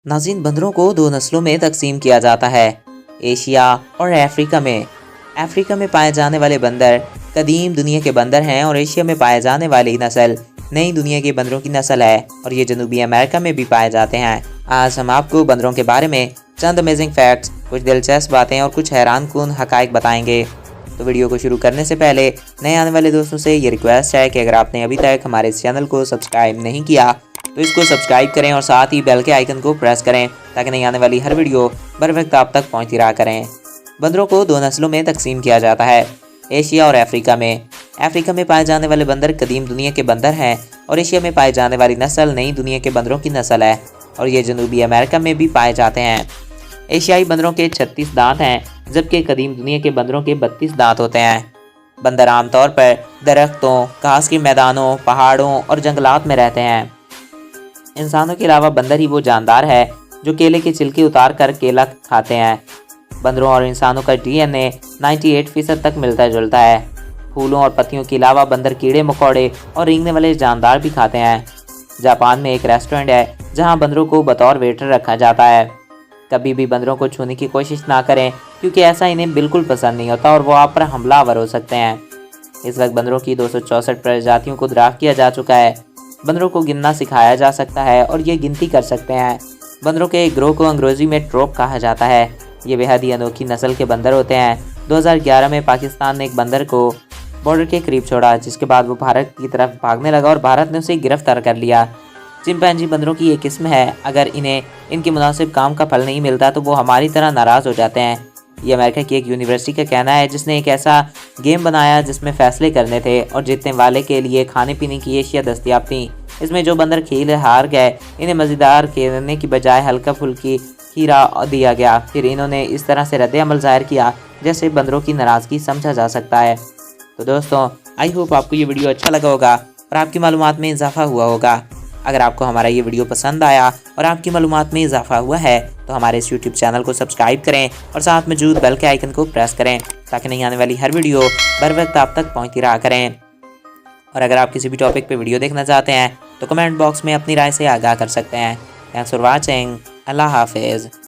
नाज़रीन, बंदरों को दो नस्लों में तकसीम किया जाता है, एशिया और अफ्रीका में। अफ्रीका में पाए जाने वाले बंदर कदीम दुनिया के बंदर हैं और एशिया में पाए जाने वाली नस्ल नई दुनिया के बंदरों की नस्ल है और ये जनूबी अमेरिका में भी पाए जाते हैं। आज हम आपको बंदरों के बारे में चंद अमेजिंग फैक्ट्स, कुछ दिलचस्प बातें और कुछ हैरानकुन हकाइक बताएंगे। तो वीडियो को शुरू करने से पहले नए आने वाले दोस्तों से ये रिक्वेस्ट है कि अगर आपने अभी तक हमारे इस चैनल को सब्सक्राइब नहीं किया तो इसको सब्सक्राइब करें और साथ ही बेल के आइकन को प्रेस करें ताकि नई आने वाली हर वीडियो बर वक्त आप तक पहुंचती रहा करें। बंदरों को दो नस्लों में तकसीम किया जाता है, एशिया और अफ्रीका में। अफ्रीका में पाए जाने वाले बंदर कदीम दुनिया के बंदर हैं और एशिया में पाए जाने वाली नस्ल नई दुनिया के बंदरों की नस्ल है और ये जनूबी अमेरिका में भी पाए जाते हैं। एशियाई बंदरों के 36 दांत हैं जबकि कदीम दुनिया के बंदरों के 32 दांत होते हैं। बंदर आमतौर पर दरख्तों, घास के मैदानों, पहाड़ों और जंगलात में रहते हैं। इंसानों के अलावा बंदर ही वो जानदार है जो केले की छिलके उतार कर केला खाते हैं। बंदरों और इंसानों का DNA 98% तक मिलता जुलता है। फूलों और पत्तियों के अलावा बंदर कीड़े मकोड़े और रेंगने वाले जानदार भी खाते हैं। जापान में एक रेस्टोरेंट है जहां बंदरों को बतौर वेटर रखा जाता है। कभी भी बंदरों को छूने की कोशिश ना करें क्योंकि ऐसा इन्हें बिल्कुल पसंद नहीं होता और वो आप पर हमलावर हो सकते हैं। इस वक्त बंदरों की 264 प्रजातियों को ड्राफ्ट किया जा चुका है। बंदरों को गिनना सिखाया जा सकता है और ये गिनती कर सकते हैं। बंदरों के एक ग्रोह को अंग्रेजी में ट्रोप कहा जाता है। ये बेहद ही अनोखी नस्ल के बंदर होते हैं। 2011 में पाकिस्तान ने एक बंदर को बॉर्डर के करीब छोड़ा जिसके बाद वो भारत की तरफ भागने लगा और भारत ने उसे गिरफ्तार कर लिया। चिंपैंजी बंदरों की एक किस्म है। अगर इन्हें इनके मुनासिब काम का फल नहीं मिलता तो वो हमारी तरह नाराज़ हो जाते हैं। ये अमेरिका की एक यूनिवर्सिटी का कहना है जिसने एक ऐसा गेम बनाया जिसमें फैसले करने थे और जीतने वाले के लिए खाने पीने की एशिया दस्तियाब थी। इसमें जो बंदर खेल हार गए इन्हें मज़ेदार खेलने की बजाय हल्का फुल्की खीरा दिया गया। फिर इन्होंने इस तरह से रद्द अमल ज़ाहिर किया जैसे बंदरों की नाराज़गी समझा जा सकता है। तो दोस्तों, आई होप आपको ये वीडियो अच्छा लगा होगा और आपकी मालूमात में इजाफा हुआ होगा। अगर आपको हमारा ये वीडियो पसंद आया और आपकी मालूमात में इजाफा हुआ है तो हमारे इस YouTube चैनल को सब्सक्राइब करें और साथ मौजूद बेल के आइकन को प्रेस करें ताकि नहीं आने वाली हर वीडियो बर वक्त आप तक पहुंचती रहा करें। और अगर आप किसी भी टॉपिक पे वीडियो देखना चाहते हैं तो कमेंट बॉक्स में अपनी राय से आगाह कर सकते हैं। Thanks for watching. अल्लाह हाफिज़।